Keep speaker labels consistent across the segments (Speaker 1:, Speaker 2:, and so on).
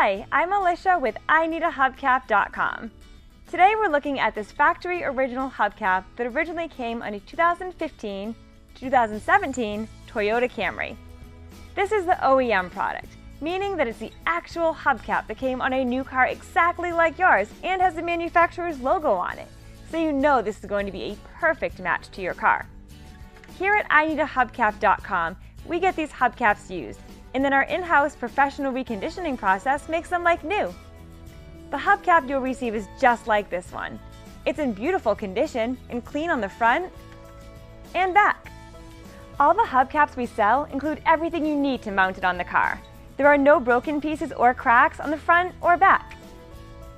Speaker 1: Hi, I'm Alicia with IneedAHubcap.com. Today we're looking at this factory original hubcap that originally came on a 2015 to 2017 Toyota Camry. This is the OEM product, meaning that it's the actual hubcap that came on a new car exactly like yours and has the manufacturer's logo on it, so you know this is going to be a perfect match to your car. Here at IneedAHubcap.com, we get these hubcaps used, and then our in-house professional reconditioning process makes them like new. The hubcap you'll receive is just like this one. It's in beautiful condition and clean on the front and back. All the hubcaps we sell include everything you need to mount it on the car. There are no broken pieces or cracks on the front or back.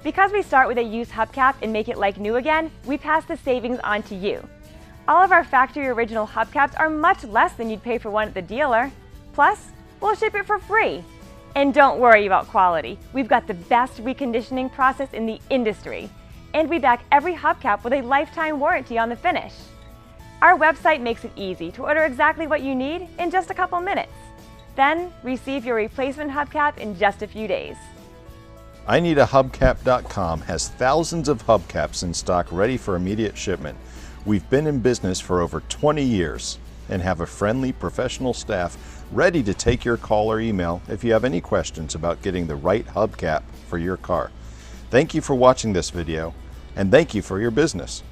Speaker 1: Because we start with a used hubcap and make it like new again, we pass the savings on to you. All of our factory original hubcaps are much less than you'd pay for one at the dealer. Plus, we'll ship it for free. And don't worry about quality. We've got the best reconditioning process in the industry. And we back every hubcap with a lifetime warranty on the finish. Our website makes it easy to order exactly what you need in just a couple minutes. Then, receive your replacement hubcap in just a few days.
Speaker 2: IneedAHubcap.com has thousands of hubcaps in stock ready for immediate shipment. We've been in business for over 20 years and have a friendly professional staff ready to take your call or email if you have any questions about getting the right hubcap for your car. Thank you for watching this video, and thank you for your business.